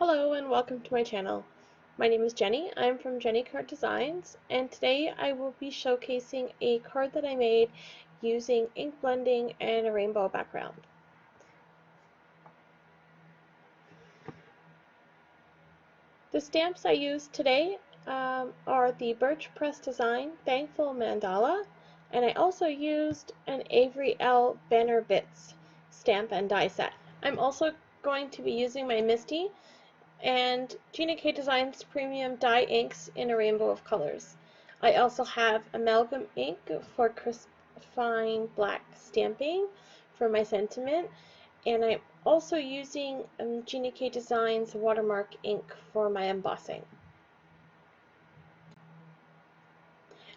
Hello and welcome to my channel. My name is Jenny. I'm from Gina K Designs, and today I will be showcasing a card that I made using ink blending and a rainbow background. The stamps I used today are the Birch Press Design Thankful Mandala, and I also used an Avery L Banner Bits stamp and die set. I'm also going to be using my Misti and Gina K Designs premium dye inks in a rainbow of colors. I also have amalgam ink for crisp fine black stamping for my sentiment, and I'm also using Gina K Designs watermark ink for my embossing.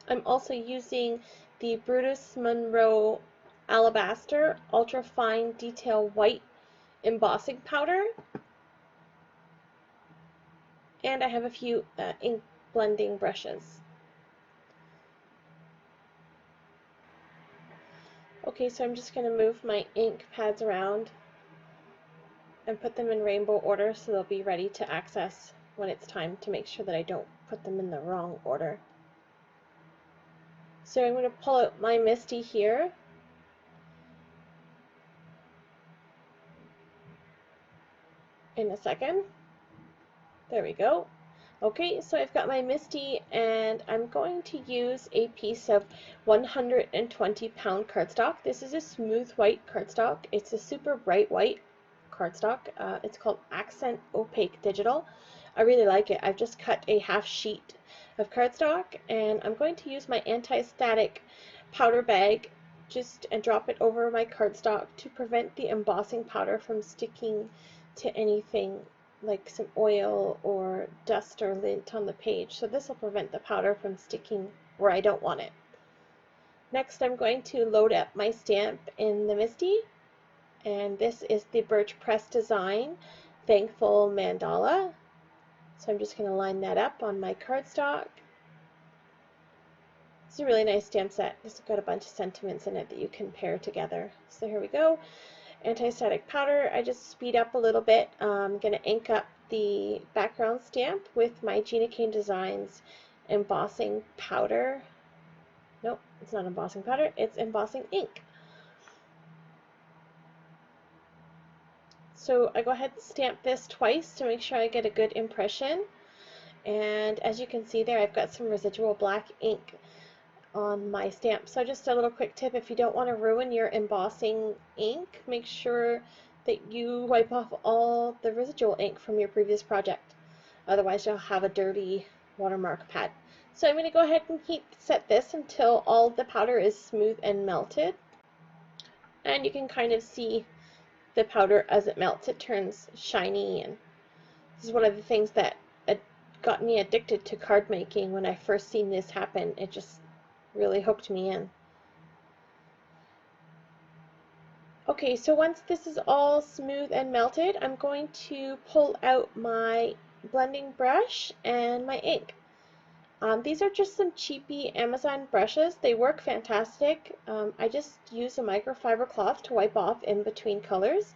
I'm also using the Brutus Monroe Alabaster Ultra Fine Detail White embossing powder, and I have a few ink blending brushes. Okay, so I'm just going to move my ink pads around and put them in rainbow order so they'll be ready to access when it's time, to make sure that I don't put them in the wrong order. So I'm going to pull out my Misti here. In a second. There we go. Okay, so I've got my Misti, and I'm going to use a piece of 120-pound cardstock. This is a smooth white cardstock. It's a super bright white cardstock. It's called Accent Opaque Digital. I really like it. I've just cut a half sheet of cardstock, and I'm going to use my anti-static powder bag and drop it over my cardstock to prevent the embossing powder from sticking to anything like some oil or dust or lint on the page. So this will prevent the powder from sticking where I don't want it. Next, I'm going to load up my stamp in the Misti, and this is the Birch Press Design Thankful Mandala. So I'm just going to line that up on my cardstock. It's a really nice stamp set. It's got a bunch of sentiments in it that you can pair together. So here we go. Anti-static powder, I just speed up a little bit. I'm going to ink up the background stamp with my Gina K Designs embossing powder. Nope, it's not embossing powder, it's embossing ink. So I go ahead and stamp this twice to make sure I get a good impression. And as you can see there, I've got some residual black ink on my stamp. So just a little quick tip: if you don't want to ruin your embossing ink, make sure that you wipe off all the residual ink from your previous project. Otherwise you'll have a dirty watermark pad. So I'm going to go ahead and heat set this until all the powder is smooth and melted. And you can kind of see the powder as it melts. It turns shiny, and this is one of the things that got me addicted to card making. When I first seen this happen, it just really hooked me in. Okay, so once this is all smooth and melted, I'm going to pull out my blending brush and my ink. These are just some cheapy Amazon brushes. They work fantastic. I just use a microfiber cloth to wipe off in between colors,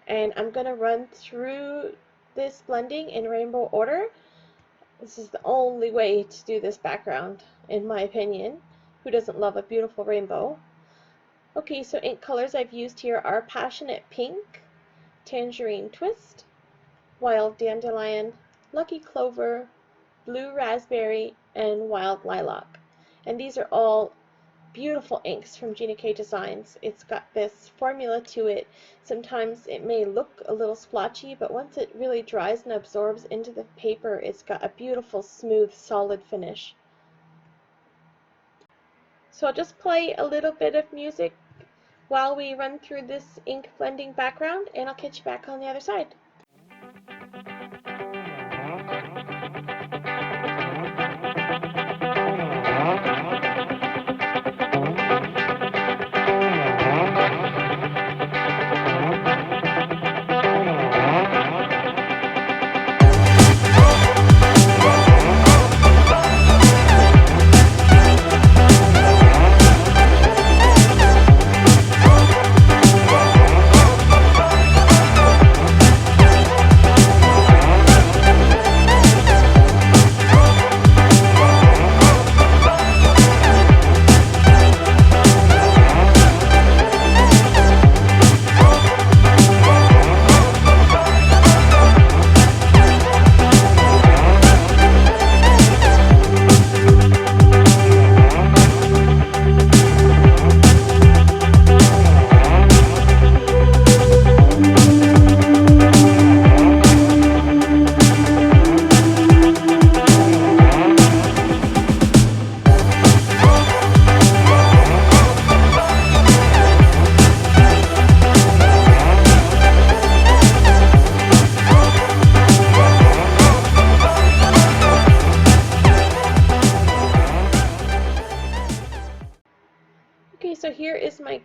and I'm going to run through this blending in rainbow order. This is the only way to do this background, in my opinion. Who doesn't love a beautiful rainbow? Okay, so ink colors I've used here are Passionate Pink, Tangerine Twist, Wild Dandelion, Lucky Clover, Blue Raspberry, and Wild Lilac. And these are all beautiful inks from Gina K Designs. It's got this formula to it. Sometimes it may look a little splotchy, but once it really dries and absorbs into the paper, it's got a beautiful, smooth, solid finish. So I'll just play a little bit of music while we run through this ink blending background, and I'll catch you back on the other side.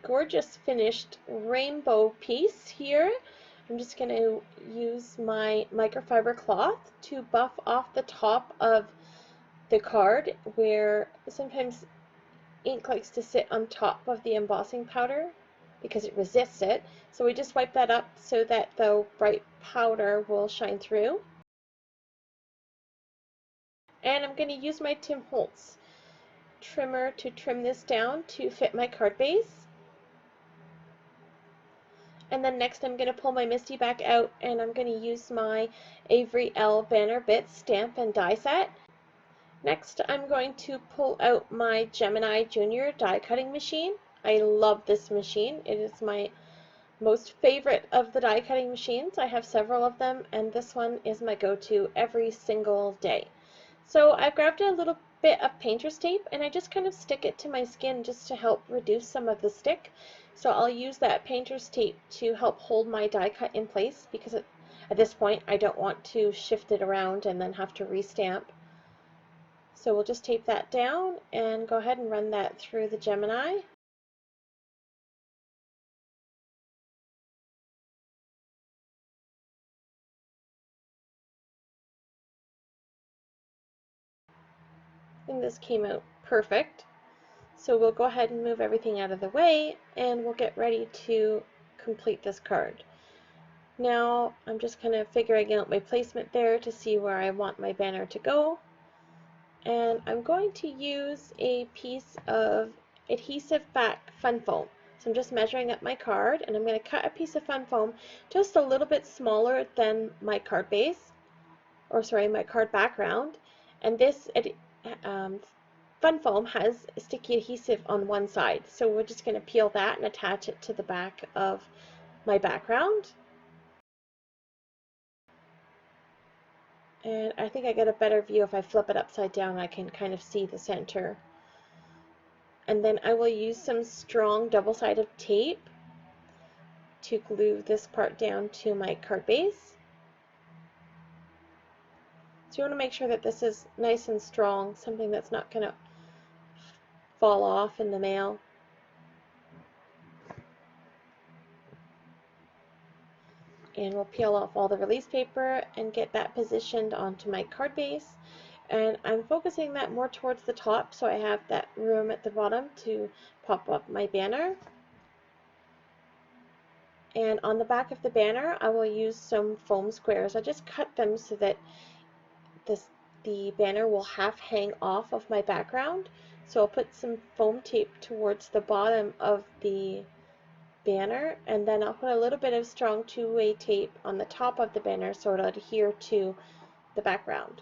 gorgeous finished rainbow piece here. I'm just going to use my microfiber cloth to buff off the top of the card where sometimes ink likes to sit on top of the embossing powder because it resists it. So we just wipe that up so that the bright powder will shine through. And I'm going to use my Holtz Trimmer to trim this down to fit my card base. And then next I'm going to pull my Misti back out and I'm going to use my Avery L Banner Bits stamp and die set. Next I'm going to pull out my Gemini Junior die cutting machine. I love this machine. It is my most favorite of the die cutting machines. I have several of them and this one is my go-to every single day. So I've grabbed a little bit of painter's tape and I just kind of stick it to my skin just to help reduce some of the stick. So I'll use that painter's tape to help hold my die cut in place because at this point I don't want to shift it around and then have to restamp. So we'll just tape that down and go ahead and run that through the Gemini. And this came out perfect. So we'll go ahead and move everything out of the way and we'll get ready to complete this card. Now I'm just kind of figuring out my placement there to see where I want my banner to go. And I'm going to use a piece of adhesive back fun foam. So I'm just measuring up my card and I'm going to cut a piece of fun foam just a little bit smaller than my card base, or sorry, my card background. And this fun foam has sticky adhesive on one side, so we're just going to peel that and attach it to the back of my background. And I think I get a better view if I flip it upside down. I can kind of see the center. And then I will use some strong double-sided tape to glue this part down to my card base. So you want to make sure that this is nice and strong, something that's not going to fall off in the mail. And we'll peel off all the release paper and get that positioned onto my card base. And I'm focusing that more towards the top so I have that room at the bottom to pop up my banner. And on the back of the banner I will use some foam squares. I just cut them so that the banner will half hang off of my background. So I'll put some foam tape towards the bottom of the banner, and then I'll put a little bit of strong two-way tape on the top of the banner so it'll adhere to the background.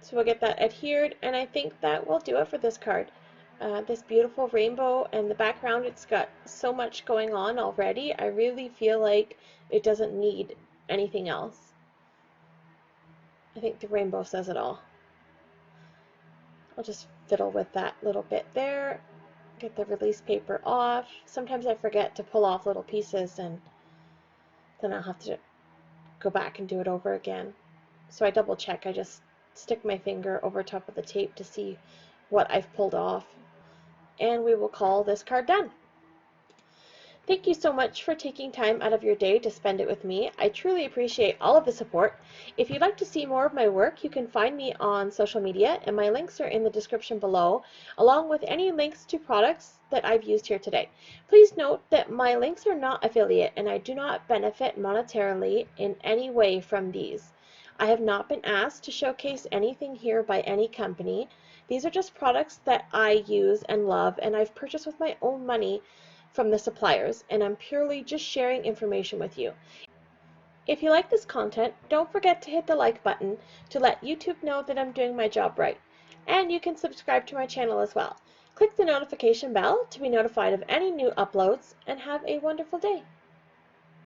So we'll get that adhered, and I think that will do it for this card. This beautiful rainbow and the background, it's got so much going on already. I really feel like it doesn't need anything else. I think the rainbow says it all. I'll just fiddle with that little bit there, get the release paper off. Sometimes I forget to pull off little pieces and then I'll have to go back and do it over again. So I double check. I just stick my finger over top of the tape to see what I've pulled off. And we will call this card done. Thank you so much for taking time out of your day to spend it with me. I truly appreciate all of the support. If you'd like to see more of my work, you can find me on social media, and my links are in the description below, along with any links to products that I've used here today. Please note that my links are not affiliate, and I do not benefit monetarily in any way from these. I have not been asked to showcase anything here by any company. These are just products that I use and love, and I've purchased with my own money from the suppliers, and I'm purely just sharing information with you. If you like this content, don't forget to hit the like button to let YouTube know that I'm doing my job right. And you can subscribe to my channel as well. Click the notification bell to be notified of any new uploads, and have a wonderful day.